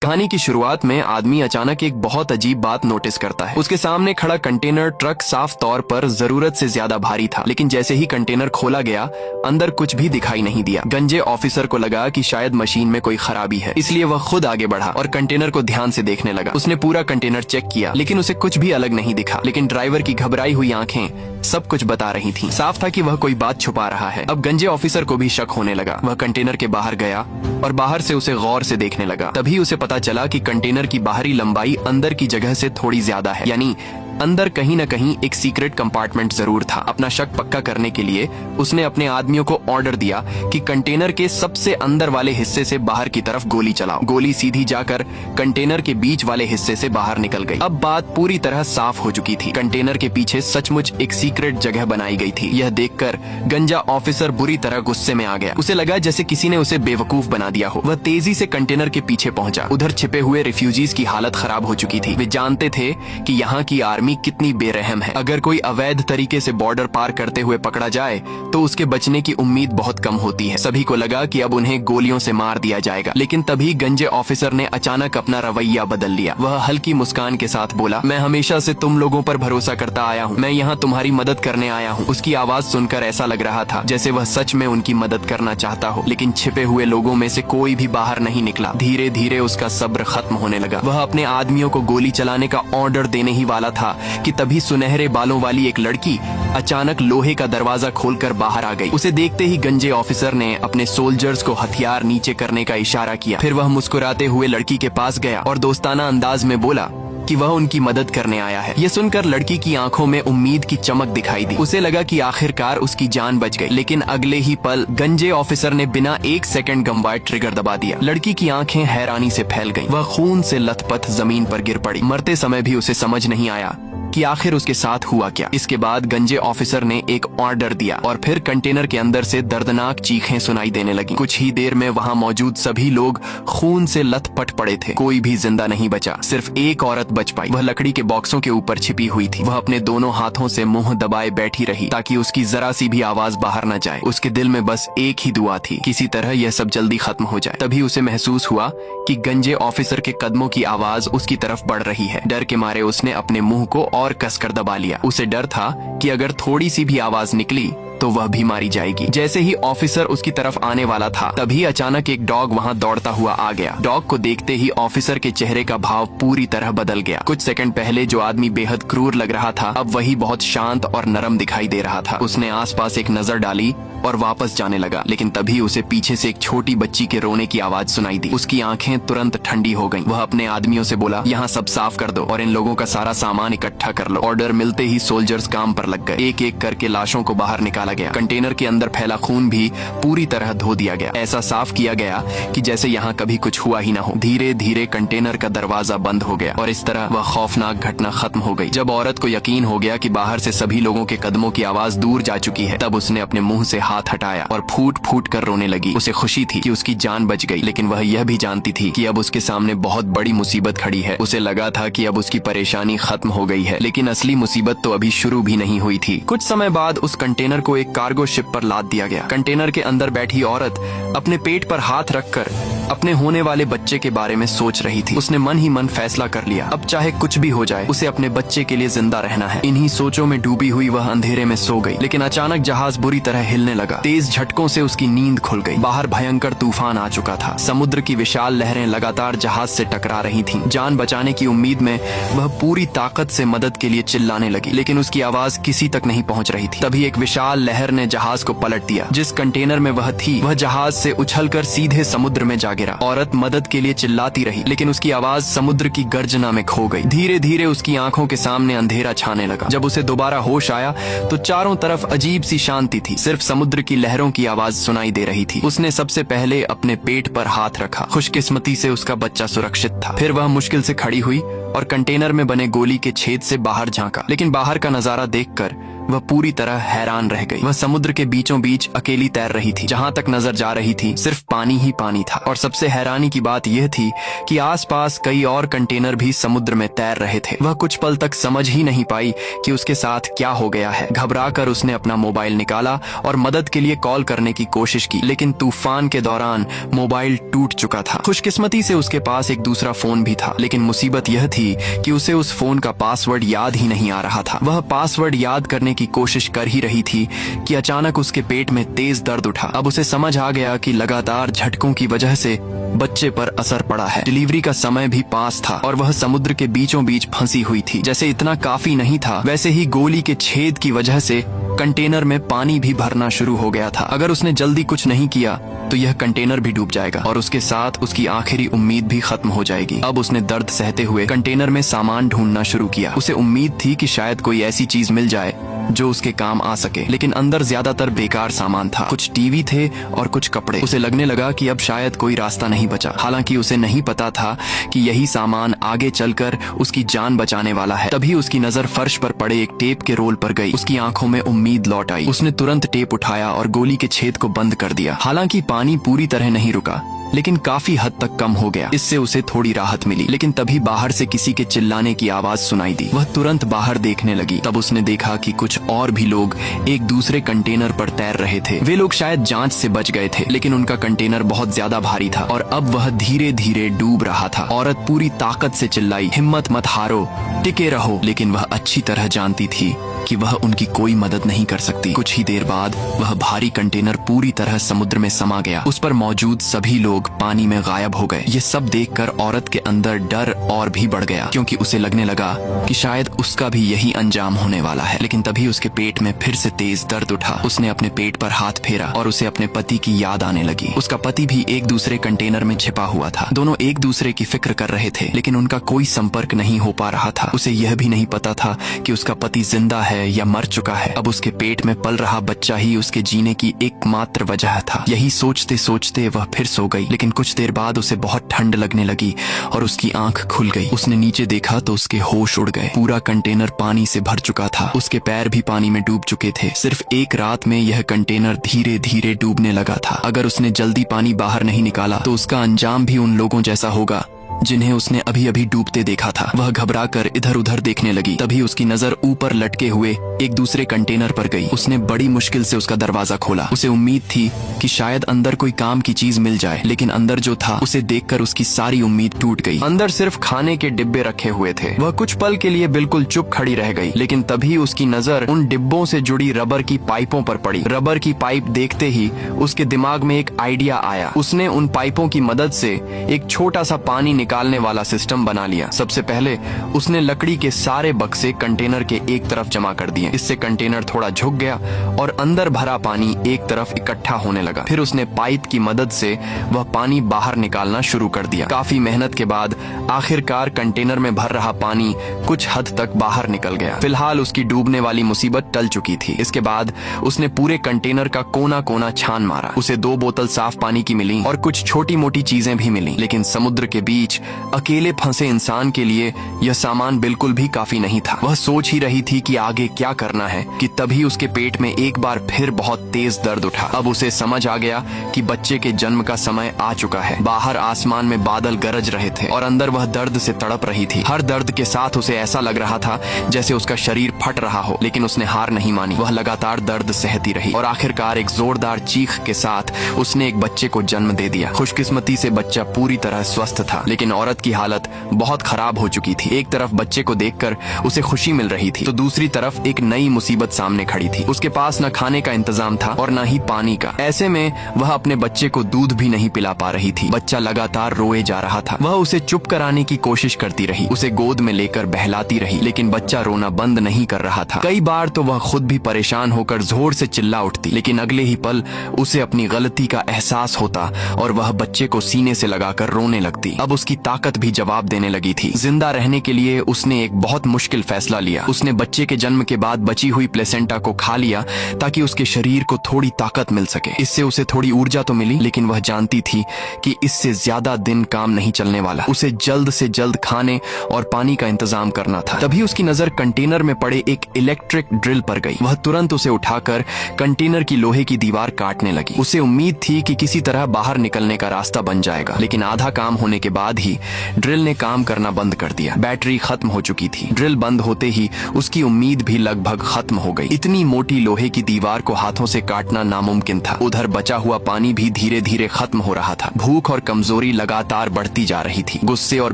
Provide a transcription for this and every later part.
कहानी की शुरुआत में आदमी अचानक एक बहुत अजीब बात नोटिस करता है। उसके सामने खड़ा कंटेनर ट्रक साफ तौर पर जरूरत से ज्यादा भारी था, लेकिन जैसे ही कंटेनर खोला गया अंदर कुछ भी दिखाई नहीं दिया। गंजे ऑफिसर को लगा कि शायद मशीन में कोई खराबी है, इसलिए वह खुद आगे बढ़ा और कंटेनर को ध्यान से देखने लगा। उसने पूरा कंटेनर चेक किया, लेकिन उसे कुछ भी अलग नहीं दिखा। लेकिन ड्राइवर की घबराई हुई आंखें सब कुछ बता रही थीं। साफ था कि वह कोई बात छुपा रहा है। अब गंजे ऑफिसर को भी शक होने लगा। वह कंटेनर के बाहर गया और बाहर से उसे गौर से देखने लगा। तभी उसे पता चला कि कंटेनर की बाहरी लंबाई अंदर की जगह से थोड़ी ज्यादा है, यानी अंदर कहीं न कहीं एक सीक्रेट कंपार्टमेंट जरूर था। अपना शक पक्का करने के लिए उसने अपने आदमियों को ऑर्डर दिया कि कंटेनर के सबसे अंदर वाले हिस्से से बाहर की तरफ गोली चलाओ। गोली सीधी जाकर कंटेनर के बीच वाले हिस्से से बाहर निकल गई। अब बात पूरी तरह साफ हो चुकी थी। कंटेनर के पीछे सचमुच एक सीक्रेट जगह बनाई गई थी। यह देखकर गंजा ऑफिसर बुरी तरह गुस्से में आ गया। उसे लगा जैसे किसी ने उसे बेवकूफ बना दिया हो। वह तेजी से कंटेनर के पीछे पहुंचा। उधर छिपे हुए रिफ्यूजीज की हालत खराब हो चुकी थी। वे जानते थे कि यहाँ की आर्मी कितनी बेरहम है। अगर कोई अवैध तरीके से बॉर्डर पार करते हुए पकड़ा जाए तो उसके बचने की उम्मीद बहुत कम होती है। सभी को लगा कि अब उन्हें गोलियों से मार दिया जाएगा। लेकिन तभी गंजे ऑफिसर ने अचानक अपना रवैया बदल लिया। वह हल्की मुस्कान के साथ बोला, मैं हमेशा से तुम लोगों पर भरोसा करता आया हूँ। मैं यहाँ तुम्हारी मदद करने आया हूँ। उसकी आवाज सुनकर ऐसा लग रहा था जैसे वह सच में उनकी मदद करना चाहता हो। लेकिन छिपे हुए लोगों में से कोई भी बाहर नहीं निकला। धीरे धीरे उसका सब्र खत्म होने लगा। वह अपने आदमियों को गोली चलाने का ऑर्डर देने ही वाला था कि तभी सुनहरे बालों वाली एक लड़की अचानक लोहे का दरवाजा खोलकर बाहर आ गई। उसे देखते ही गंजे ऑफिसर ने अपने सोल्जर्स को हथियार नीचे करने का इशारा किया। फिर वह मुस्कुराते हुए लड़की के पास गया और दोस्ताना अंदाज में बोला कि वह उनकी मदद करने आया है। यह सुनकर लड़की की आंखों में उम्मीद की चमक दिखाई दी। उसे लगा कि आखिरकार उसकी जान बच गई। लेकिन अगले ही पल गंजे ऑफिसर ने बिना एक सेकंड गंवाए ट्रिगर दबा दिया। लड़की की आंखें हैरानी से फैल गईं। वह खून से लथपथ जमीन पर गिर पड़ी। मरते समय भी उसे समझ नहीं आया कि आखिर उसके साथ हुआ क्या। इसके बाद गंजे ऑफिसर ने एक ऑर्डर दिया और फिर कंटेनर के अंदर से दर्दनाक चीखें सुनाई देने लगी। कुछ ही देर में वहां मौजूद सभी लोग खून से लथपथ पड़े थे। कोई भी जिंदा नहीं बचा। सिर्फ एक औरत बच पाई। वह लकड़ी के बॉक्सों के ऊपर छिपी हुई थी। वह अपने दोनों हाथों से मुंह दबाए बैठी रही ताकि उसकी जरा सी भी आवाज बाहर न जाए। उसके दिल में बस एक ही दुआ थी, किसी तरह यह सब जल्दी खत्म हो जाए। तभी उसे महसूस हुआ कि गंजे ऑफिसर के कदमों की आवाज उसकी तरफ बढ़ रही है। डर के मारे उसने अपने मुंह को और कसकर दबा लिया। उसे डर था कि अगर थोड़ी सी भी आवाज निकली तो वह भी मारी जाएगी। जैसे ही ऑफिसर उसकी तरफ आने वाला था तभी अचानक एक डॉग वहां दौड़ता हुआ आ गया। डॉग को देखते ही ऑफिसर के चेहरे का भाव पूरी तरह बदल गया। कुछ सेकंड पहले जो आदमी बेहद क्रूर लग रहा था अब वही बहुत शांत और नरम दिखाई दे रहा था। उसने आसपास एक नजर डाली और वापस जाने लगा। लेकिन तभी उसे पीछे से एक छोटी बच्ची के रोने की आवाज सुनाई दी। उसकी आंखें तुरंत ठंडी हो गईं। वह अपने आदमियों से बोला, यहाँ सब साफ कर दो और इन लोगों का सारा सामान इकट्ठा कर लो। ऑर्डर मिलते ही सोल्जर्स काम पर लग गए। एक एक करके लाशों को बाहर निकाला गया। कंटेनर के अंदर फैला खून भी पूरी तरह धो दिया गया। ऐसा साफ किया गया कि जैसे यहाँ कभी कुछ हुआ ही ना हो। धीरे धीरे कंटेनर का दरवाजा बंद हो गया और इस तरह वह खौफनाक घटना खत्म हो गई। जब औरत को यकीन हो गया कि बाहर से सभी लोगों के कदमों की आवाज दूर जा चुकी है तब उसने अपने मुंह से हाथ हटाया और फूट फूट कर रोने लगी। उसे खुशी थी कि उसकी जान बच गई, लेकिन वह यह भी जानती थी कि अब उसके सामने बहुत बड़ी मुसीबत खड़ी है। उसे लगा था कि अब उसकी परेशानी खत्म हो गई है, लेकिन असली मुसीबत तो अभी शुरू भी नहीं हुई थी। कुछ समय बाद उस कंटेनर को एक कार्गो शिप पर लाद दिया गया। कंटेनर के अंदर बैठी औरत अपने पेट पर हाथ रखकर अपने होने वाले बच्चे के बारे में सोच रही थी। उसने मन ही मन फैसला कर लिया, अब चाहे कुछ भी हो जाए उसे अपने बच्चे के लिए जिंदा रहना है। इन्हीं सोचों में डूबी हुई वह अंधेरे में सो गई। लेकिन अचानक जहाज बुरी तरह हिलने लगा। तेज झटकों से उसकी नींद खुल गई। बाहर भयंकर तूफान आ चुका था। समुद्र की विशाल लहरें लगातार जहाज से टकरा रही थीं। जान बचाने की उम्मीद में वह पूरी ताकत से मदद के लिए चिल्लाने लगी, लेकिन उसकी आवाज किसी तक नहीं पहुंच रही थी। तभी एक विशाल लहर ने जहाज को पलट दिया। जिस कंटेनर में वह थी वह जहाज से उछलकर सीधे समुद्र में जा गिरा। औरत मदद के लिए चिल्लाती रही, लेकिन उसकी आवाज समुद्र की गर्जना में खो गई। धीरे धीरे उसकी आंखों के सामने अंधेरा छाने लगा। जब उसे दोबारा होश आया तो चारों तरफ अजीब सी शांति थी। सिर्फ समुद्र की लहरों की आवाज सुनाई दे रही थी। उसने सबसे पहले अपने पेट पर हाथ रखा। खुशकिस्मती से उसका बच्चा सुरक्षित था। फिर वह मुश्किल से खड़ी हुई और कंटेनर में बने गोली के छेद से बाहर झांका। लेकिन बाहर का नजारा देखकर वह पूरी तरह हैरान रह गई। वह समुद्र के बीचों बीच अकेली तैर रही थी। जहाँ तक नजर जा रही थी सिर्फ पानी ही पानी था। और सबसे हैरानी की बात यह थी कि आसपास कई और कंटेनर भी समुद्र में तैर रहे थे। वह कुछ पल तक समझ ही नहीं पाई कि उसके साथ क्या हो गया है। घबराकर उसने अपना मोबाइल निकाला और मदद के लिए कॉल करने की कोशिश की, लेकिन तूफान के दौरान मोबाइल टूट चुका था। खुशकिस्मती से उसके पास एक दूसरा फोन भी था, लेकिन मुसीबत यह थी कि उसे उस फोन का पासवर्ड याद ही नहीं आ रहा था। वह पासवर्ड याद करने की कोशिश कर ही रही थी कि अचानक उसके पेट में तेज दर्द उठा। अब उसे समझ आ गया कि लगातार झटकों की वजह से बच्चे पर असर पड़ा है। डिलीवरी का समय भी पास था और वह समुद्र के बीचों बीच फंसी हुई थी। जैसे इतना काफी नहीं था, वैसे ही गोली के छेद की वजह से कंटेनर में पानी भी भरना शुरू हो गया था। अगर उसने जल्दी कुछ नहीं किया तो यह कंटेनर भी डूब जाएगा और उसके साथ उसकी आखिरी उम्मीद भी खत्म हो जाएगी। अब उसने दर्द सहते हुए कंटेनर में सामान ढूंढना शुरू किया। उसे उम्मीद थी कि शायद कोई ऐसी चीज मिल जाए जो उसके काम आ सके, लेकिन अंदर ज्यादातर बेकार सामान था। कुछ टीवी थे और कुछ कपड़े। उसे लगने लगा कि अब शायद कोई रास्ता नहीं बचा। हालांकि उसे नहीं पता था कि यही सामान आगे चलकर उसकी जान बचाने वाला है। तभी उसकी नजर फर्श पर पड़े एक टेप के रोल पर गई। उसकी आंखों में उम्मीद लौट आई। उसने तुरंत टेप उठाया और गोली के छेद को बंद कर दिया। हालांकि पानी पूरी तरह नहीं रुका, लेकिन काफी हद तक कम हो गया। इससे उसे थोड़ी राहत मिली, लेकिन तभी बाहर से किसी के चिल्लाने की आवाज सुनाई दी। वह तुरंत बाहर देखने लगी। तब उसने देखा कि कुछ और भी लोग एक दूसरे कंटेनर पर तैर रहे थे। वे लोग शायद जांच से बच गए थे, लेकिन उनका कंटेनर बहुत ज्यादा भारी था और अब वह धीरे धीरे डूब रहा था। औरत पूरी ताकत से चिल्लाई, हिम्मत मत हारो, टिके रहो। लेकिन वह अच्छी तरह जानती थी कि वह उनकी कोई मदद नहीं कर सकती। कुछ ही देर बाद वह भारी कंटेनर पूरी तरह समुद्र में समा गया। उस पर मौजूद सभी लोग पानी में गायब हो गए। ये सब देखकर औरत के अंदर डर और भी बढ़ गया, क्योंकि उसे लगने लगा कि शायद उसका भी यही अंजाम होने वाला है। लेकिन तभी उसके पेट में फिर से तेज दर्द उठा। उसने अपने पेट पर हाथ फेरा और उसे अपने पति की याद आने लगी। उसका पति भी एक दूसरे कंटेनर में छिपा हुआ था। दोनों एक दूसरे की फिक्र कर रहे थे, लेकिन उनका कोई संपर्क नहीं हो पा रहा था। उसे यह भी नहीं पता था कि उसका पति जिंदा है या मर चुका है। अब उसके पेट में पल रहा बच्चा ही उसके जीने की एकमात्र वजह था। यही सोचते सोचते वह फिर सो गई। लेकिन कुछ देर बाद उसे बहुत ठंड लगने लगी और उसकी आंख खुल गई। उसने नीचे देखा तो उसके होश उड़ गए। पूरा कंटेनर पानी से भर चुका था। उसके पैर भी पानी में डूब चुके थे। सिर्फ एक रात में यह कंटेनर धीरे धीरे डूबने लगा था। अगर उसने जल्दी पानी बाहर नहीं निकाला तो उसका अंजाम भी उन लोगों जैसा होगा जिन्हें उसने अभी अभी डूबते देखा था। वह घबराकर इधर उधर देखने लगी। तभी उसकी नजर ऊपर लटके हुए एक दूसरे कंटेनर पर गई। उसने बड़ी मुश्किल से उसका दरवाजा खोला। उसे उम्मीद थी कि शायद अंदर कोई काम की चीज मिल जाए, लेकिन अंदर जो था उसे देखकर उसकी सारी उम्मीद टूट गई। अंदर सिर्फ खाने के डिब्बे रखे हुए थे। वह कुछ पल के लिए बिल्कुल चुप खड़ी रह गई, लेकिन तभी उसकी नजर उन डिब्बों से जुड़ी रबर की पाइपों पर पड़ी। रबर की पाइप देखते ही उसके दिमाग में एक आइडिया आया। उसने उन पाइपों की मदद से एक छोटा सा पानी निकालने वाला सिस्टम बना लिया। सबसे पहले उसने लकड़ी के सारे बक्से कंटेनर के एक तरफ जमा कर दिए। इससे कंटेनर थोड़ा झुक गया और अंदर भरा पानी एक तरफ इकट्ठा होने लगा। फिर उसने पाइप की मदद से वह पानी बाहर निकालना शुरू कर दिया। काफी मेहनत के बाद आखिरकार कंटेनर में भर रहा पानी कुछ हद तक बाहर निकल गया। फिलहाल उसकी डूबने वाली मुसीबत टल चुकी थी। इसके बाद उसने पूरे कंटेनर का कोना कोना छान मारा। उसे 2 बोतल साफ पानी की मिली और कुछ छोटी मोटी चीजें भी मिली, लेकिन समुद्र के बीच अकेले फंसे इंसान के लिए यह सामान बिल्कुल भी काफी नहीं था। वह सोच ही रही थी कि आगे क्या करना है कि तभी उसके पेट में एक बार फिर बहुत तेज दर्द उठा। अब उसे समझ आ गया कि बच्चे के जन्म का समय आ चुका है। बाहर आसमान में बादल गरज रहे थे और अंदर वह दर्द से तड़प रही थी। हर दर्द के साथ उसे ऐसा लग रहा था जैसे उसका शरीर फट रहा हो, लेकिन उसने हार नहीं मानी। वह लगातार दर्द सहती रही और आखिरकार एक जोरदार चीख के साथ उसने एक बच्चे को जन्म दे दिया। खुशकिस्मती से बच्चा पूरी तरह स्वस्थ था, लेकिन औरत की हालत बहुत खराब हो चुकी थी। एक तरफ बच्चे को देखकर उसे खुशी मिल रही थी, तो दूसरी तरफ एक नई मुसीबत सामने खड़ी थी। उसके पास न खाने का इंतजाम था और न ही पानी का। ऐसे में वह अपने बच्चे को दूध भी नहीं पिला पा रही थी। बच्चा लगातार रोए जा रहा था। वह उसे चुप कराने की कोशिश करती रही, उसे गोद में लेकर बहलाती रही, लेकिन बच्चा रोना बंद नहीं कर रहा था। कई बार तो वह खुद भी परेशान होकर जोर से चिल्ला उठती, लेकिन अगले ही पल उसे अपनी गलती का एहसास होता और वह बच्चे को सीने से लगाकर रोने लगती। अब उसकी ताकत भी जवाब देने लगी थी। जिंदा रहने के लिए उसने एक बहुत मुश्किल फैसला लिया। उसने बच्चे के जन्म के बाद बची हुई प्लेसेंटा को खा लिया ताकि उसके शरीर को थोड़ी ताकत मिल सके। इससे उसे थोड़ी ऊर्जा तो मिली, लेकिन वह जानती थी कि इससे ज्यादा दिन काम नहीं चलने वाला। उसे जल्द से जल्द खाने और पानी का इंतजाम करना था। तभी उसकी नजर कंटेनर में पड़े एक इलेक्ट्रिक ड्रिल पर गई। वह तुरंत उसे उठाकर कंटेनर की लोहे की दीवार काटने लगी। उसे उम्मीद थी कि किसी तरह बाहर निकलने का रास्ता बन जाएगा, लेकिन आधा काम होने के बाद ही ड्रिल ने काम करना बंद कर दिया। बैटरी खत्म हो चुकी थी। ड्रिल बंद होते ही उसकी उम्मीद भी लगभग खत्म हो गई। इतनी मोटी लोहे की दीवार को हाथों से काटना नामुमकिन था। उधर बचा हुआ पानी भी धीरे धीरे खत्म हो रहा था। भूख और कमजोरी लगातार बढ़ती जा रही थी। गुस्से और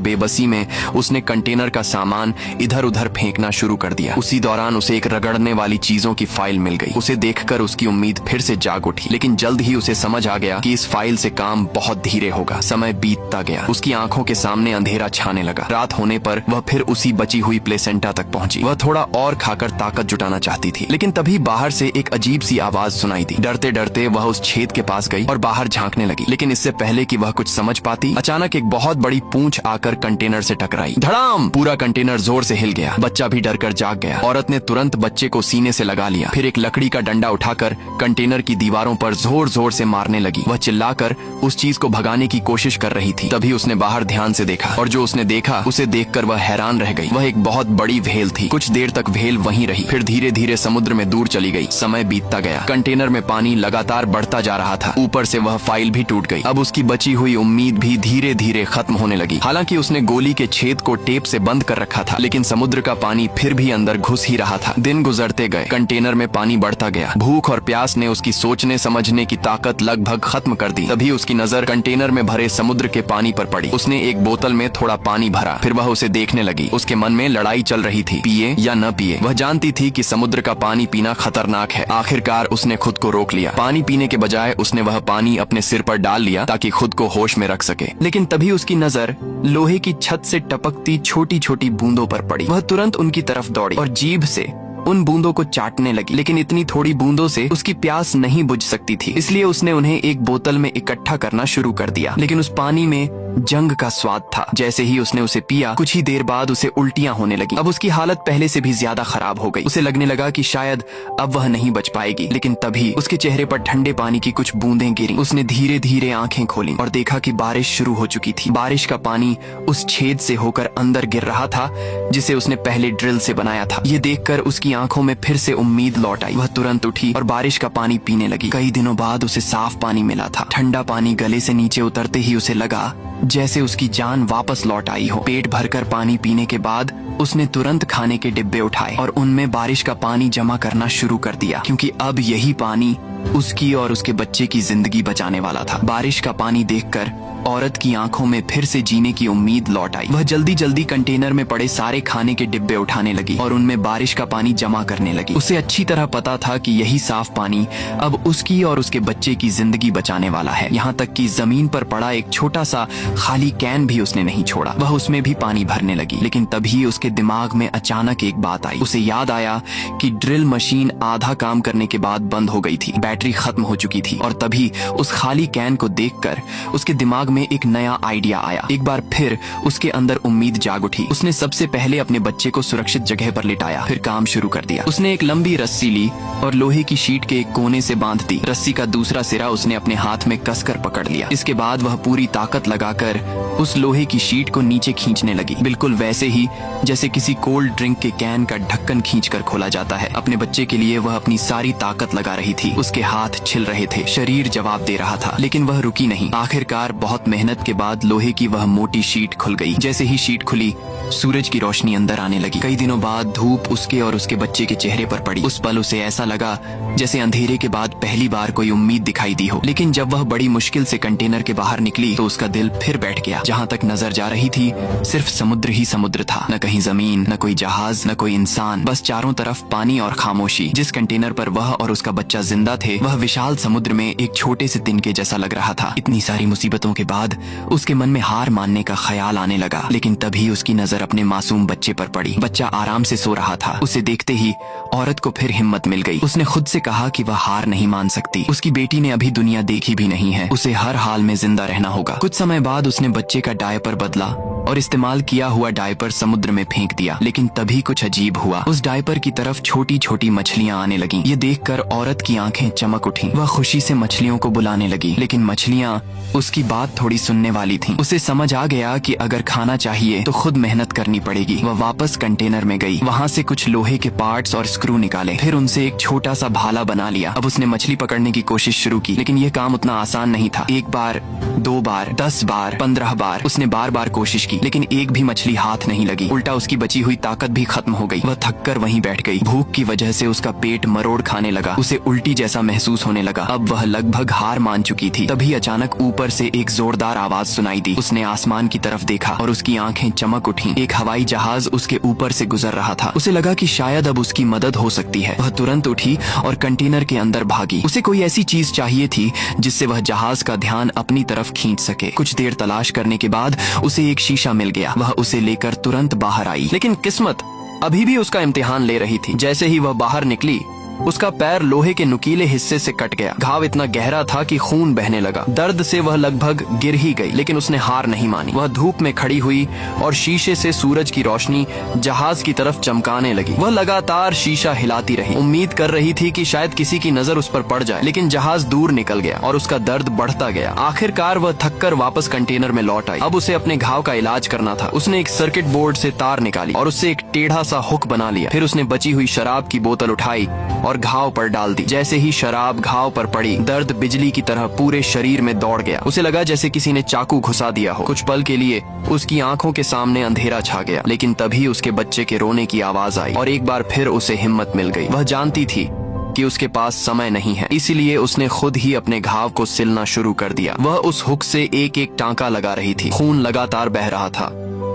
बेबसी में उसने कंटेनर का सामान इधर उधर फेंकना शुरू कर दिया। उसी दौरान उसे एक रगड़ने वाली चीजों की फाइल मिल गई। उसे देखकर उसकी उम्मीद फिर से जाग उठी, लेकिन जल्द ही उसे समझ आ गया कि इस फाइल से काम बहुत धीरे होगा। समय बीतता गया। उसकी आंखों के सामने अंधेरा छाने लगा। रात होने पर वह फिर उसी बची हुई प्लेसेंटा तक पहुंची। वह थोड़ा और खाकर ताकत जुटाना चाहती थी, लेकिन तभी बाहर से एक अजीब सी आवाज सुनाई दी। डरते डरते वह उस छेद के पास गई और बाहर झांकने लगी, लेकिन इससे पहले कि वह कुछ समझ पाती, अचानक एक बहुत बड़ी पूंछ आकर कंटेनर से टकराई। धड़ाम! पूरा कंटेनर जोर से हिल गया। बच्चा भी डरकर जाग गया। औरत ने तुरंत बच्चे को सीने से लगा लिया। फिर एक लकड़ी का डंडा उठाकर कंटेनर की दीवारों पर जोर जोर से मारने लगी। वह चिल्लाकर उस चीज को भगाने की कोशिश कर रही थी। तभी उसने बाहर ध्यान से देखा, और जो उसने देखा उसे देखकर वह हैरान रह गई। वह एक बहुत बड़ी व्हेल थी। कुछ देर तक व्हेल वहीं रही, फिर धीरे धीरे समुद्र में दूर चली गई। समय बीतता गया। कंटेनर में पानी लगातार बढ़ता जा रहा था। ऊपर से वह फाइल भी टूट गई। अब उसकी बची हुई उम्मीद भी धीरे धीरे खत्म होने लगी। हालांकि उसने गोली के छेद को टेप से बंद कर रखा था, लेकिन समुद्र का पानी फिर भी अंदर घुस ही रहा था। दिन गुजरते गए। कंटेनर में पानी बढ़ता गया। भूख और प्यास ने उसकी सोचने समझने की ताकत लगभग खत्म कर दी। तभी उसकी नजर कंटेनर में भरे समुद्र के पानी पर पड़ी। उसने एक बोतल में थोड़ा पानी भरा, फिर वह उसे देखने लगी। उसके मन में लड़ाई चल रही थी, पिए या न पिए। वह जानती थी कि समुद्र का पानी पीना खतरनाक है। आखिरकार उसने खुद को रोक लिया। पानी पीने के बजाय उसने वह पानी अपने सिर पर डाल लिया ताकि खुद को होश में रख सके। लेकिन तभी उसकी नजर लोहे की छत से टपकती छोटी छोटी बूंदों पर पड़ी। वह तुरंत उनकी तरफ दौड़ी और जीभ से उन बूंदों को चाटने लगी, लेकिन इतनी थोड़ी बूंदों से उसकी प्यास नहीं बुझ सकती थी। इसलिए उसने उन्हें एक बोतल में इकट्ठा करना शुरू कर दिया। लेकिन उस पानी में जंग का स्वाद था। जैसे ही उसने उसे पिया, कुछ ही देर बाद उसे उल्टियां होने लगी। अब उसकी हालत पहले से भी ज्यादा खराब हो गई। उसे लगने लगा कि शायद अब वह नहीं बच पाएगी। लेकिन तभी उसके चेहरे पर ठंडे पानी की कुछ बूंदें गिरी। उसने धीरे धीरे आंखें खोली और देखा कि बारिश शुरू हो चुकी थी। बारिश का पानी उस छेद से होकर अंदर गिर रहा था जिसे उसने पहले ड्रिल से बनाया था। ये देखकर उसकी आंखों में फिर से उम्मीद लौट आई। वह तुरंत उठी और बारिश का पानी पीने लगी। कई दिनों बाद उसे साफ पानी मिला था। ठंडा पानी गले से नीचे उतरते ही उसे लगा जैसे उसकी जान वापस लौट आई हो। पेट भरकर पानी पीने के बाद उसने तुरंत खाने के डिब्बे उठाए और उनमें बारिश का पानी जमा करना शुरू कर दिया, क्योंकि अब यही पानी उसकी और उसके बच्चे की जिंदगी बचाने वाला था। बारिश का पानी देखकर औरत की आंखों में फिर से जीने की उम्मीद लौट आई। वह जल्दी जल्दी कंटेनर में पड़े सारे खाने के डिब्बे उठाने लगी और उनमें बारिश का पानी जमा करने लगी। उसे अच्छी तरह पता था कि यही साफ पानी अब उसकी और उसके बच्चे की जिंदगी बचाने वाला है। यहाँ तक कि जमीन पर पड़ा एक छोटा सा खाली कैन भी उसने नहीं छोड़ा। वह उसमें भी पानी भरने लगी। लेकिन तभी उसके दिमाग में अचानक एक बात आई। उसे याद आया कि ड्रिल मशीन आधा काम करने के बाद बंद हो गई थी। बैटरी खत्म हो चुकी थी। और तभी उस खाली कैन को देखकर उसके दिमाग में एक नया आइडिया आया। एक बार फिर उसके अंदर उम्मीद जाग उठी। उसने सबसे पहले अपने बच्चे को सुरक्षित जगह पर लिटाया, फिर काम शुरू कर दिया। उसने एक लंबी रस्सी ली और लोहे की शीट के एक कोने से बांध दी। रस्सी का दूसरा सिरा उसने अपने हाथ में कसकर पकड़ लिया। इसके बाद वह पूरी ताकत लगाकर उस लोहे की शीट को नीचे खींचने लगी, बिल्कुल वैसे ही जैसे किसी कोल्ड ड्रिंक के कैन का ढक्कन खींचकर खोला जाता है। अपने बच्चे के लिए वह अपनी सारी ताकत लगा रही थी। उसके हाथ छिल रहे थे, शरीर जवाब दे रहा था, लेकिन वह रुकी नहीं। आखिरकार बहुत मेहनत के बाद लोहे की वह मोटी शीट खुल गई। जैसे ही शीट खुली, सूरज की रोशनी अंदर आने लगी। कई दिनों बाद धूप उसके और उसके बच्चे के चेहरे पर पड़ी। उस पल उसे ऐसा लगा जैसे अंधेरे के बाद पहली बार कोई उम्मीद दिखाई दी हो। लेकिन जब वह बड़ी मुश्किल से कंटेनर के बाहर निकली तो उसका दिल फिर बैठ गया। जहाँ तक नजर जा रही थी सिर्फ समुद्र ही समुद्र था। न कहीं जमीन, न कोई जहाज, न कोई इंसान, बस चारों तरफ पानी और खामोशी। जिस कंटेनर पर वह और उसका बच्चा जिंदा थे वह विशाल समुद्र में एक छोटे से तिनके जैसा लग रहा था। इतनी सारी मुसीबतों के बाद उसके मन में हार मानने का ख्याल आने लगा। लेकिन तभी उसकी नजर अपने मासूम बच्चे पर पड़ी। बच्चा आराम से सो रहा था। उसे देखते ही औरत को फिर हिम्मत मिल गई। उसने खुद से कहा कि वह हार नहीं मान सकती। उसकी बेटी ने अभी दुनिया देखी भी नहीं है। उसे हर हाल में जिंदा रहना होगा। कुछ समय बाद बाद उसने बच्चे का डायपर बदला और इस्तेमाल किया हुआ डायपर समुद्र में फेंक दिया। लेकिन तभी कुछ अजीब हुआ, उस डायपर की तरफ छोटी छोटी मछलियां आने लगीं। ये देखकर औरत की आंखें चमक उठीं। वह खुशी से मछलियों को बुलाने लगी, लेकिन मछलियां उसकी बात थोड़ी सुनने वाली थीं। उसे समझ आ गया कि अगर खाना चाहिए तो खुद मेहनत करनी पड़ेगी। वह वापस कंटेनर में गई, वहाँ से कुछ लोहे के पार्ट्स और स्क्रू निकाले, फिर उनसे एक छोटा सा भाला बना लिया। अब उसने मछली पकड़ने की कोशिश शुरू की, लेकिन यह काम उतना आसान नहीं था। 1 बार, 2 बार, 10 बार, 15 बार उसने बार बार कोशिश की, लेकिन एक भी मछली हाथ नहीं लगी। उल्टा उसकी बची हुई ताकत भी खत्म हो गई। वह थककर वहीं बैठ गई। भूख की वजह से उसका पेट मरोड़ खाने लगा। उसे उल्टी जैसा महसूस होने लगा। अब वह लगभग हार मान चुकी थी। तभी अचानक ऊपर से एक जोरदार आवाज सुनाई दी। उसने आसमान की तरफ देखा और उसकी आंखें चमक उठी। एक हवाई जहाज उसके ऊपर से गुजर रहा था। उसे लगा कि शायद अब उसकी मदद हो सकती है। वह तुरंत उठी और कंटेनर के अंदर भागी। उसे कोई ऐसी चीज चाहिए थी जिससे वह जहाज का ध्यान अपनी तरफ खींच सके। कुछ देर तलाश करने के बाद उसे एक शीशा मिल गया। वह उसे लेकर तुरंत बाहर आई, लेकिन किस्मत अभी भी उसका इम्तिहान ले रही थी। जैसे ही वह बाहर निकली, उसका पैर लोहे के नुकीले हिस्से से कट गया। घाव इतना गहरा था कि खून बहने लगा। दर्द से वह लगभग गिर ही गई, लेकिन उसने हार नहीं मानी। वह धूप में खड़ी हुई और शीशे से सूरज की रोशनी जहाज की तरफ चमकाने लगी। वह लगातार शीशा हिलाती रही, उम्मीद कर रही थी कि शायद किसी की नजर उस पर पड़ जाए, लेकिन जहाज दूर निकल गया और उसका दर्द बढ़ता गया। आखिरकार वह थककर वापस कंटेनर में लौट आई। अब उसे अपने घाव का इलाज करना था। उसने एक सर्किट बोर्ड से तार निकाली और उससे एक टेढ़ा सा हुक बना लिया। फिर उसने बची हुई शराब की बोतल उठाई और घाव पर डाल दी। जैसे ही शराब घाव पर पड़ी, दर्द बिजली की तरह पूरे शरीर में दौड़ गया। उसे लगा जैसे किसी ने चाकू घुसा दिया हो। कुछ पल के लिए उसकी आंखों के सामने अंधेरा छा गया, लेकिन तभी उसके बच्चे के रोने की आवाज आई और एक बार फिर उसे हिम्मत मिल गई। वह जानती थी कि उसके पास समय नहीं है, इसीलिए उसने खुद ही अपने घाव को सिलना शुरू कर दिया। वह उस हुक से एक एक टांका लगा रही थी। खून लगातार बह रहा था,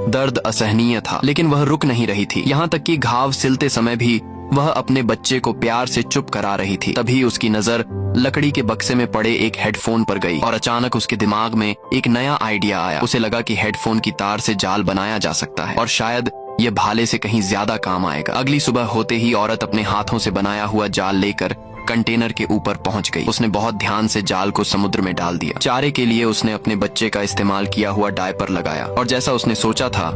दर्द असहनीय था, लेकिन वह रुक नहीं रही थी। यहाँ तक कि घाव सिलते समय भी वह अपने बच्चे को प्यार से चुप करा रही थी। तभी उसकी नजर लकड़ी के बक्से में पड़े एक हेडफोन पर गई और अचानक उसके दिमाग में एक नया आइडिया आया। उसे लगा कि हेडफोन की तार से जाल बनाया जा सकता है और शायद ये भाले से कहीं ज्यादा काम आएगा। अगली सुबह होते ही औरत अपने हाथों से बनाया हुआ जाल लेकर कंटेनर के ऊपर पहुंच गई। उसने बहुत ध्यान से जाल को समुद्र में डाल दिया। चारे के लिए उसने अपने बच्चे का इस्तेमाल किया हुआ डायपर लगाया और जैसा उसने सोचा था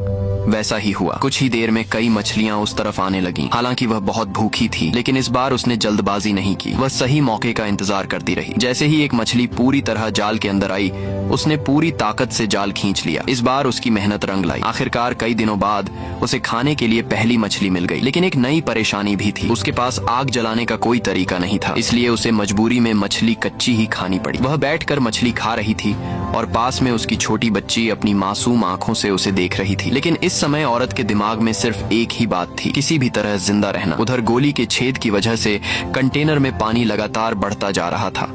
वैसा ही हुआ। कुछ ही देर में कई मछलियां उस तरफ आने लगीं। हालांकि वह बहुत भूखी थी, लेकिन इस बार उसने जल्दबाजी नहीं की। वह सही मौके का इंतजार करती रही। जैसे ही एक मछली पूरी तरह जाल के अंदर आई, उसने पूरी ताकत से जाल खींच लिया। इस बार उसकी मेहनत रंग लाई। आखिरकार कई दिनों बाद उसे खाने के लिए पहली मछली मिल गई, लेकिन एक नई परेशानी भी थी। उसके पास आग जलाने का कोई तरीका नहीं था, इसलिए उसे मजबूरी में मछली कच्ची ही खानी पड़ी। वह बैठकर मछली खा रही थी और पास में उसकी छोटी बच्ची अपनी मासूम आंखों से उसे देख रही थी। लेकिन इस समय औरत के दिमाग में सिर्फ एक ही बात थी, किसी भी तरह जिंदा रहना। उधर गोली के छेद की वजह से कंटेनर में पानी लगातार बढ़ता जा रहा था,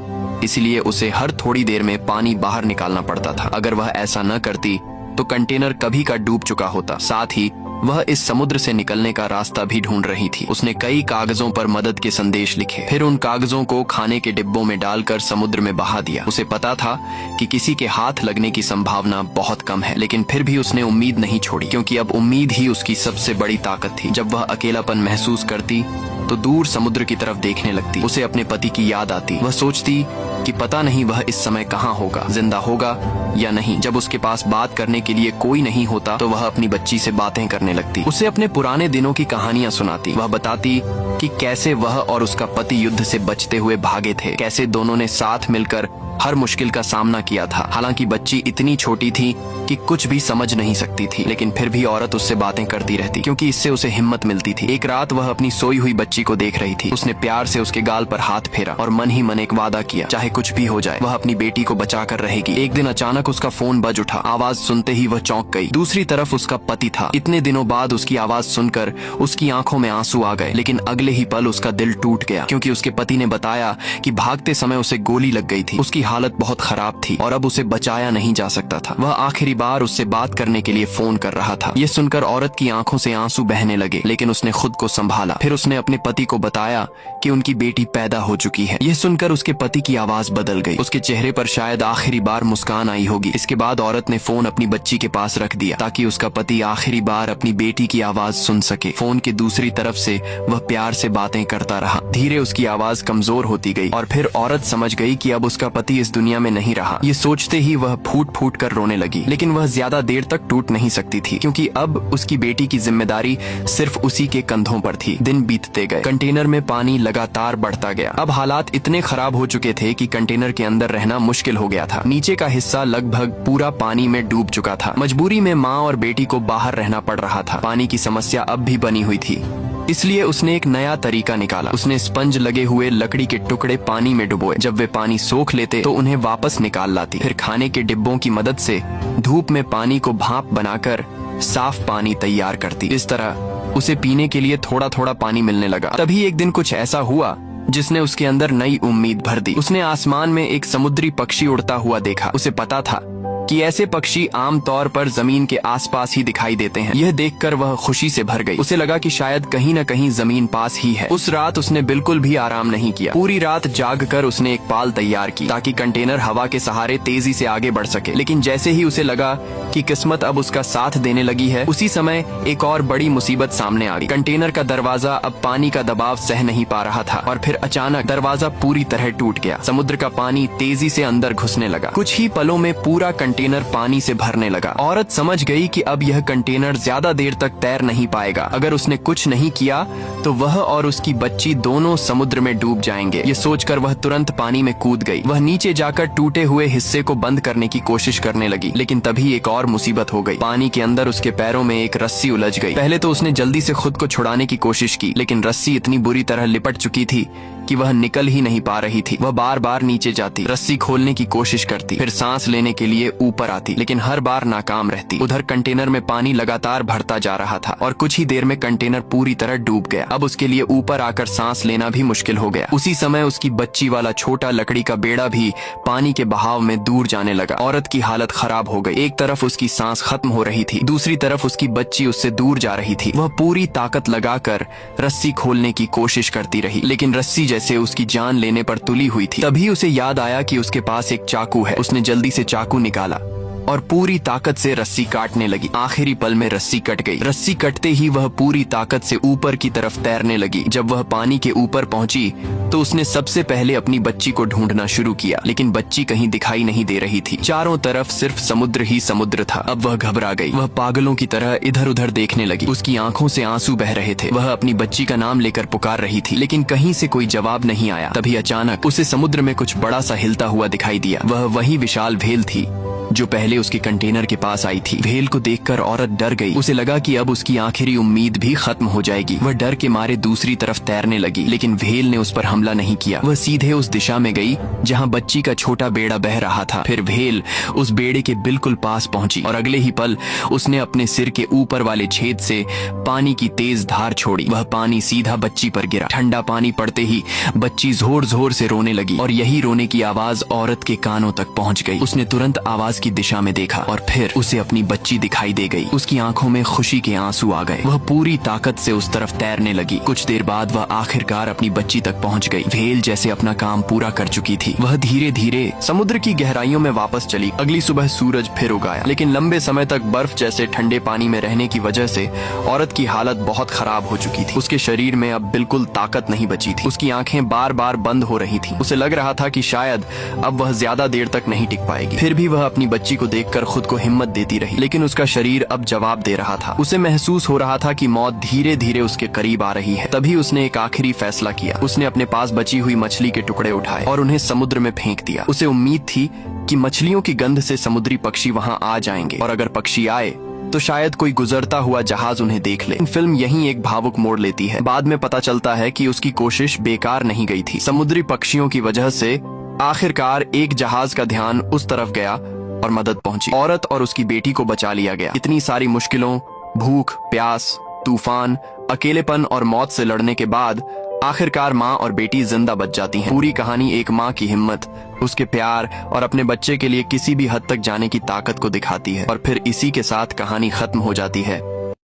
इसलिए उसे हर थोड़ी देर में पानी बाहर निकालना पड़ता था। अगर वह ऐसा न करती तो कंटेनर कभी का डूब चुका होता। साथ ही वह इस समुद्र से निकलने का रास्ता भी ढूंढ रही थी। उसने कई कागजों पर मदद के संदेश लिखे, फिर उन कागजों को खाने के डिब्बों में डालकर समुद्र में बहा दिया। उसे पता था कि किसी के हाथ लगने की संभावना बहुत कम है, लेकिन फिर भी उसने उम्मीद नहीं छोड़ी, क्योंकि अब उम्मीद ही उसकी सबसे बड़ी ताकत थी। जब वह अकेलापन महसूस करती तो दूर समुद्र की तरफ देखने लगती। उसे अपने पति की याद आती। वह सोचती कि पता नहीं वह इस समय कहाँ होगा, जिंदा होगा या नहीं। जब उसके पास बात करने के लिए कोई नहीं होता तो वह अपनी बच्ची से बातें करने लगती। उसे अपने पुराने दिनों की कहानियां सुनाती। वह बताती कि कैसे वह और उसका पति युद्ध से बचते हुए भागे थे, कैसे दोनों ने साथ मिलकर हर मुश्किल का सामना किया था। हालांकि बच्ची इतनी छोटी थी कि कुछ भी समझ नहीं सकती थी, लेकिन फिर भी औरत उससे बातें करती रहती, क्योंकि इससे उसे हिम्मत मिलती थी। एक रात वह अपनी सोई हुई बच्ची को देख रही थी। उसने प्यार से उसके गाल पर हाथ फेरा और मन ही मन एक वादा किया, चाहे कुछ भी हो जाए वह अपनी बेटी को बचा कर रहेगी। एक दिन अचानक उसका फोन बज उठा। आवाज सुनते ही वह चौंक गई। दूसरी तरफ उसका पति था। इतने दिनों बाद उसकी आवाज सुनकर उसकी आंखों में आंसू आ गए, लेकिन अगले ही पल उसका दिल टूट गया, क्योंकि उसके पति ने बताया कि भागते समय उसे गोली लग गई थी। उसकी हालत बहुत खराब थी और अब उसे बचाया नहीं जा सकता था। वह आखिरी बार उससे बात करने के लिए फोन कर रहा था। यह सुनकर औरत की आंखों से आंसू बहने लगे, लेकिन उसने खुद को संभाला। फिर उसने अपने पति को बताया कि उनकी बेटी पैदा हो चुकी है। यह सुनकर उसके पति की आवाज बदल गई। उसके चेहरे पर शायद आखिरी बार मुस्कान आई होगी। इसके बाद औरत ने फोन अपनी बच्ची के पास रख दिया ताकि उसका पति आखिरी बार अपनी बेटी की आवाज सुन सके। फोन के दूसरी तरफ से वह प्यार से बातें करता रहा। धीरे उसकी आवाज कमजोर होती गई और फिर औरत समझ गई कि अब उसका पति इस दुनिया में नहीं रहा। ये सोचते ही वह फूट फूट कर रोने लगी, लेकिन वह ज्यादा देर तक टूट नहीं सकती थी क्योंकि अब उसकी बेटी की जिम्मेदारी सिर्फ उसी के कंधों पर थी। दिन बीतते गए, कंटेनर में पानी लगातार बढ़ता गया। अब हालात इतने खराब हो चुके थे कि कंटेनर के अंदर रहना मुश्किल हो गया था। नीचे का हिस्सा लगभग पूरा पानी में डूब चुका था। मजबूरी में माँ और बेटी को बाहर रहना पड़ रहा था। पानी की समस्या अब भी बनी हुई थी, इसलिए उसने एक नया तरीका निकाला। उसने स्पंज लगे हुए लकड़ी के टुकड़े पानी में डुबोए। जब वे पानी सोख लेते तो उन्हें वापस निकाल लाती। फिर खाने के डिब्बों की मदद से धूप में पानी को भाप बनाकर साफ पानी तैयार करती। इस तरह उसे पीने के लिए थोड़ा थोड़ा पानी मिलने लगा। तभी एक दिन कुछ ऐसा हुआ जिसने उसके अंदर नई उम्मीद भर दी। उसने आसमान में एक समुद्री पक्षी उड़ता हुआ देखा। उसे पता था कि ऐसे पक्षी आमतौर पर जमीन के आसपास ही दिखाई देते हैं। यह देखकर वह खुशी से भर गई। उसे लगा कि शायद कहीं न कहीं जमीन पास ही है। उस रात उसने बिल्कुल भी आराम नहीं किया। पूरी रात जागकर उसने एक पाल तैयार की ताकि कंटेनर हवा के सहारे तेजी से आगे बढ़ सके। लेकिन जैसे ही उसे लगा कि किस्मत अब उसका साथ देने लगी है, उसी समय एक और बड़ी मुसीबत सामने आ गई। कंटेनर का दरवाजा अब पानी का दबाव सह नहीं पा रहा था और फिर अचानक दरवाजा पूरी तरह टूट गया। समुद्र का पानी तेजी से अंदर घुसने लगा। कुछ ही पलों में पूरा कंटेनर पानी से भरने लगा। औरत समझ गई कि अब यह कंटेनर ज्यादा देर तक तैर नहीं पाएगा। अगर उसने कुछ नहीं किया तो वह और उसकी बच्ची दोनों समुद्र में डूब जाएंगे। ये सोचकर वह तुरंत पानी में कूद गई। वह नीचे जाकर टूटे हुए हिस्से को बंद करने की कोशिश करने लगी, लेकिन तभी एक और मुसीबत हो गई। पानी के अंदर उसके पैरों में एक रस्सी उलझ गई। पहले तो उसने जल्दी से खुद को छुड़ाने की कोशिश की, लेकिन रस्सी इतनी बुरी तरह लिपट चुकी थी कि वह निकल ही नहीं पा रही थी। वह बार बार नीचे जाती, रस्सी खोलने की कोशिश करती, फिर सांस लेने के लिए ऊपर आती, लेकिन हर बार नाकाम रहती। उधर कंटेनर में पानी लगातार बढ़ता जा रहा था और कुछ ही देर में कंटेनर पूरी तरह डूब गया। अब उसके लिए ऊपर आकर सांस लेना भी मुश्किल हो गया। उसी समय उसकी बच्ची वाला छोटा लकड़ी का बेड़ा भी पानी के बहाव में दूर जाने लगा। औरत की हालत खराब हो गई। एक तरफ उसकी सांस खत्म हो रही थी, दूसरी तरफ उसकी बच्ची उससे दूर जा रही थी। वह पूरी ताकत लगाकर रस्सी खोलने की कोशिश करती रही, लेकिन रस्सी जैसे उसकी जान लेने पर तुली हुई थी। तभी उसे याद आया कि उसके पास एक चाकू है। उसने जल्दी से चाकू निकाला और पूरी ताकत से रस्सी काटने लगी। आखिरी पल में रस्सी कट गई। रस्सी कटते ही वह पूरी ताकत से ऊपर की तरफ तैरने लगी। जब वह पानी के ऊपर पहुंची तो उसने सबसे पहले अपनी बच्ची को ढूंढना शुरू किया, लेकिन बच्ची कहीं दिखाई नहीं दे रही थी। चारों तरफ सिर्फ समुद्र ही समुद्र था। अब वह घबरा गई। वह पागलों की तरह इधर उधर देखने लगी। उसकी आंखों से आंसू बह रहे थे। वह अपनी बच्ची का नाम लेकर पुकार रही थी, लेकिन कहीं से कोई जवाब नहीं आया। तभी अचानक उसे समुद्र में कुछ बड़ा सा हिलता हुआ दिखाई दिया। वह वही विशाल व्हेल थी जो पहले उसके कंटेनर के पास आई थी। व्हेल को देखकर औरत डर गई। उसे लगा कि अब उसकी आखिरी उम्मीद भी खत्म हो जाएगी। वह डर के मारे दूसरी तरफ तैरने लगी, लेकिन व्हेल ने उस पर हमला नहीं किया। वह सीधे उस दिशा में गई जहां बच्ची का छोटा बेड़ा बह रहा था। फिर व्हेल उस बेड़े के बिल्कुल पास पहुंची और अगले ही पल उसने अपने सिर के ऊपर वाले छेद से पानी की तेज धार छोड़ी। वह पानी सीधा बच्ची पर गिरा। ठंडा पानी पड़ते ही बच्ची जोर जोर से रोने लगी और यही रोने की आवाज औरत के कानों तक पहुंच गई। उसने तुरंत आवाज की दिशा में देखा और फिर उसे अपनी बच्ची दिखाई दे गई। उसकी आंखों में खुशी के आंसू आ गए। वह पूरी ताकत से उस तरफ तैरने लगी। कुछ देर बाद वह आखिरकार अपनी बच्ची तक पहुंच गई। व्हेल जैसे अपना काम पूरा कर चुकी थी। वह धीरे धीरे समुद्र की गहराइयों में वापस चली। अगली सुबह सूरज फिर उगाया, लेकिन लंबे समय तक बर्फ जैसे ठंडे पानी में रहने की वजह से औरत की हालत बहुत खराब हो चुकी थी। उसके शरीर में अब बिल्कुल ताकत नहीं बची थी। उसकी आंखें बार बार बंद हो रही थी। उसे लग रहा था कि शायद अब वह ज्यादा देर तक नहीं टिक पाएगी। फिर भी वह अपनी बच्ची को देखकर खुद को हिम्मत देती रही, लेकिन उसका शरीर अब जवाब दे रहा था। उसे महसूस हो रहा था कि मौत धीरे धीरे उसके करीब आ रही है। तभी उसने एक आखिरी फैसला किया। उसने अपने पास बची हुई मछली के टुकड़े उठाए और उन्हें समुद्र में फेंक दिया। उसे उम्मीद थी कि मछलियों की गंध से समुद्री पक्षी वहां आ जाएंगे और अगर पक्षी आए तो शायद कोई गुजरता हुआ जहाज उन्हें देख ले। फिल्म यहीं एक भावुक मोड़ लेती है। बाद में पता चलता है कि उसकी कोशिश बेकार नहीं गई थी। समुद्री पक्षियों की वजह से आखिरकार एक जहाज का ध्यान उस तरफ गया और मदद पहुंची। औरत और उसकी बेटी को बचा लिया गया। इतनी सारी मुश्किलों, भूख, प्यास, तूफान, अकेलेपन और मौत से लड़ने के बाद आखिरकार माँ और बेटी जिंदा बच जाती हैं। पूरी कहानी एक माँ की हिम्मत, उसके प्यार और अपने बच्चे के लिए किसी भी हद तक जाने की ताकत को दिखाती है और फिर इसी के साथ कहानी खत्म हो जाती है।